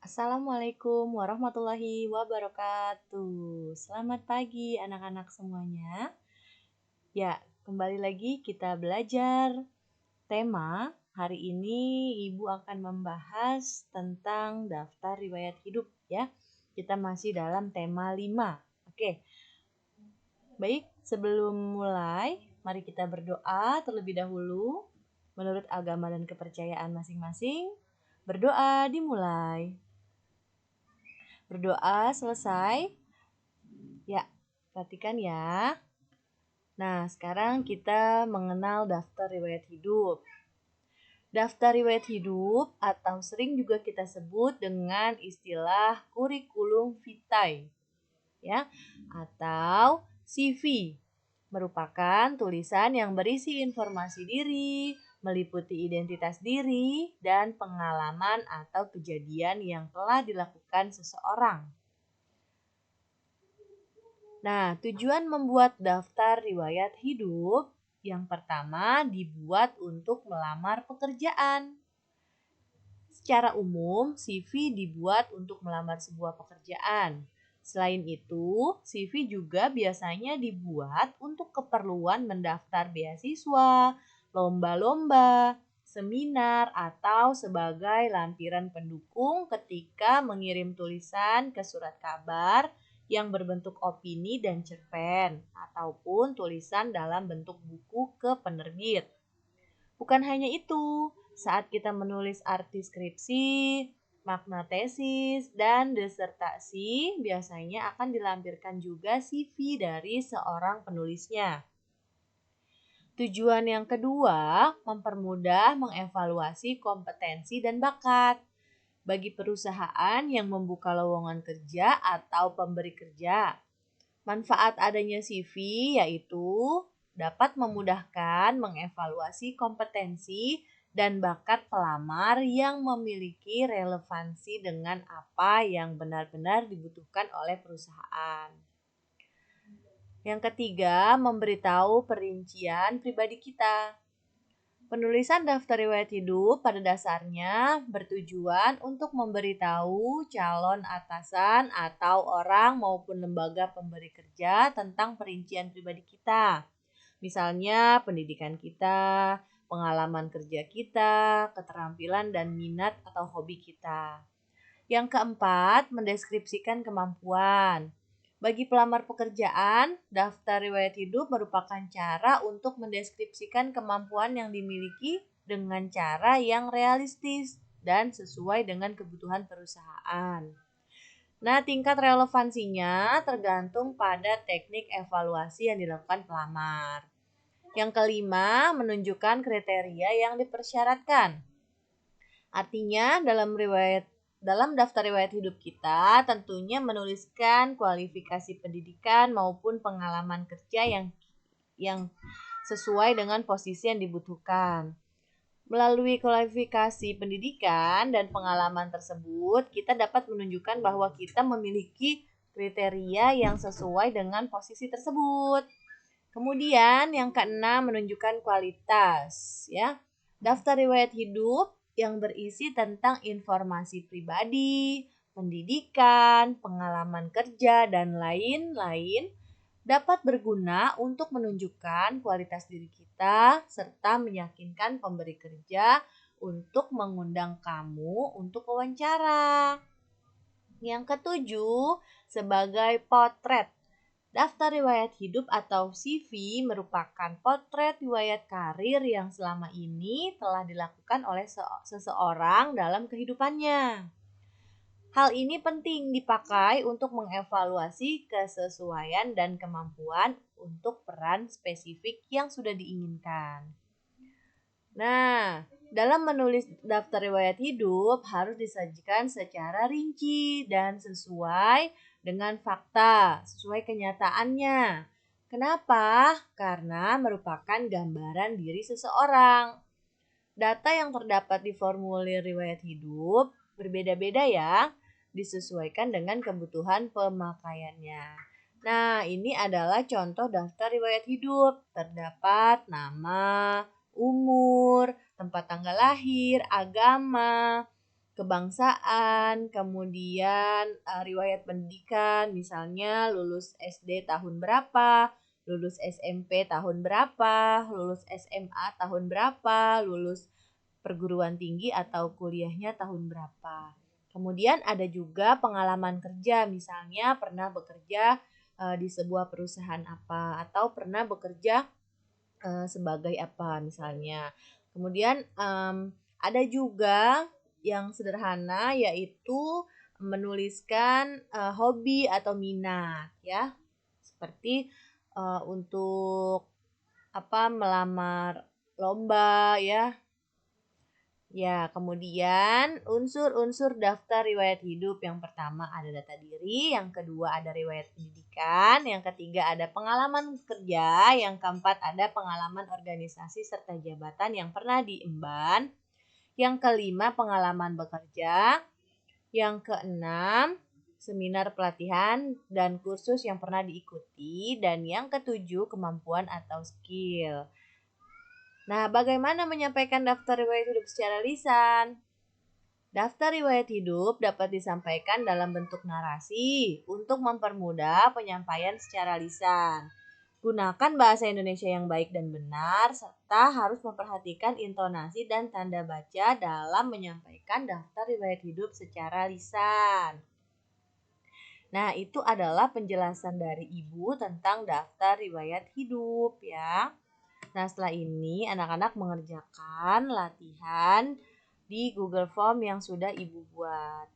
Assalamualaikum warahmatullahi wabarakatuh. Selamat pagi anak-anak semuanya. Ya, kembali lagi kita belajar tema. Hari ini Ibu akan membahas tentang daftar riwayat hidup ya. Kita masih dalam tema 5. Oke. Baik, sebelum mulai, mari kita berdoa terlebih dahulu. Menurut agama dan kepercayaan masing-masing, berdoa dimulai. Berdoa selesai. Ya, perhatikan ya. Nah, sekarang kita mengenal daftar riwayat hidup. Daftar riwayat hidup atau sering juga kita sebut dengan istilah kurikulum vitae, ya, atau CV. Merupakan tulisan yang berisi informasi diri, meliputi identitas diri, dan pengalaman atau kejadian yang telah dilakukan seseorang. Nah, tujuan membuat daftar riwayat hidup yang pertama dibuat untuk melamar pekerjaan. Secara umum, CV dibuat untuk melamar sebuah pekerjaan. Selain itu, CV juga biasanya dibuat untuk keperluan mendaftar beasiswa, lomba-lomba, seminar, atau sebagai lampiran pendukung ketika mengirim tulisan ke surat kabar yang berbentuk opini dan cerpen, ataupun tulisan dalam bentuk buku ke penerbit. Bukan hanya itu, saat kita menulis arti skripsi, makna tesis, dan disertasi, biasanya akan dilampirkan juga CV dari seorang penulisnya. Tujuan yang kedua, mempermudah mengevaluasi kompetensi dan bakat bagi perusahaan yang membuka lowongan kerja atau pemberi kerja. Manfaat adanya CV yaitu dapat memudahkan mengevaluasi kompetensi dan bakat pelamar yang memiliki relevansi dengan apa yang benar-benar dibutuhkan oleh perusahaan. Yang ketiga, memberitahu perincian pribadi kita. Penulisan daftar riwayat hidup pada dasarnya bertujuan untuk memberitahu calon atasan atau orang maupun lembaga pemberi kerja tentang perincian pribadi kita. Misalnya pendidikan kita, pengalaman kerja kita, keterampilan dan minat atau hobi kita. Yang keempat, mendeskripsikan kemampuan. Bagi pelamar pekerjaan, daftar riwayat hidup merupakan cara untuk mendeskripsikan kemampuan yang dimiliki dengan cara yang realistis dan sesuai dengan kebutuhan perusahaan. Nah, tingkat relevansinya tergantung pada teknik evaluasi yang dilakukan pelamar. Yang kelima, menunjukkan kriteria yang dipersyaratkan. Artinya, dalam daftar riwayat hidup kita tentunya menuliskan kualifikasi pendidikan maupun pengalaman kerja yang sesuai dengan posisi yang dibutuhkan. Melalui kualifikasi pendidikan dan pengalaman tersebut, kita dapat menunjukkan bahwa kita memiliki kriteria yang sesuai dengan posisi tersebut. Kemudian yang keenam, menunjukkan kualitas, ya. Daftar riwayat hidup yang berisi tentang informasi pribadi, pendidikan, pengalaman kerja, dan lain-lain dapat berguna untuk menunjukkan kualitas diri kita serta meyakinkan pemberi kerja untuk mengundang kamu untuk wawancara. Yang ketujuh, sebagai potret. Daftar riwayat hidup atau CV merupakan potret riwayat karir yang selama ini telah dilakukan oleh seseorang dalam kehidupannya. Hal ini penting dipakai untuk mengevaluasi kesesuaian dan kemampuan untuk peran spesifik yang sudah diinginkan. Nah, dalam menulis daftar riwayat hidup harus disajikan secara rinci dan sesuai dengan fakta, sesuai kenyataannya. Kenapa? Karena merupakan gambaran diri seseorang. Data yang terdapat di formulir riwayat hidup berbeda-beda ya, disesuaikan dengan kebutuhan pemakaiannya. Nah, ini adalah contoh daftar riwayat hidup. Terdapat nama, umur, tempat tanggal lahir, agama, kebangsaan, kemudian riwayat pendidikan, misalnya lulus SD tahun berapa, lulus SMP tahun berapa, lulus SMA tahun berapa, lulus perguruan tinggi atau kuliahnya tahun berapa. Kemudian ada juga pengalaman kerja, misalnya pernah bekerja di sebuah perusahaan apa atau pernah bekerja sebagai apa misalnya. Kemudian ada juga yang sederhana yaitu menuliskan hobi atau minat ya. Seperti untuk melamar lomba ya. Ya, kemudian unsur-unsur daftar riwayat hidup. Yang pertama ada data diri, yang kedua ada riwayat pendidikan, yang ketiga ada pengalaman kerja, yang keempat ada pengalaman organisasi serta jabatan yang pernah diemban, yang kelima pengalaman bekerja, yang keenam seminar pelatihan dan kursus yang pernah diikuti, dan yang ketujuh kemampuan atau skill. Nah, bagaimana menyampaikan daftar riwayat hidup secara lisan? Daftar riwayat hidup dapat disampaikan dalam bentuk narasi untuk mempermudah penyampaian secara lisan. Gunakan bahasa Indonesia yang baik dan benar, serta harus memperhatikan intonasi dan tanda baca dalam menyampaikan daftar riwayat hidup secara lisan. Nah, itu adalah penjelasan dari Ibu tentang daftar riwayat hidup ya. Nah, setelah ini anak-anak mengerjakan latihan di Google Form yang sudah Ibu buat.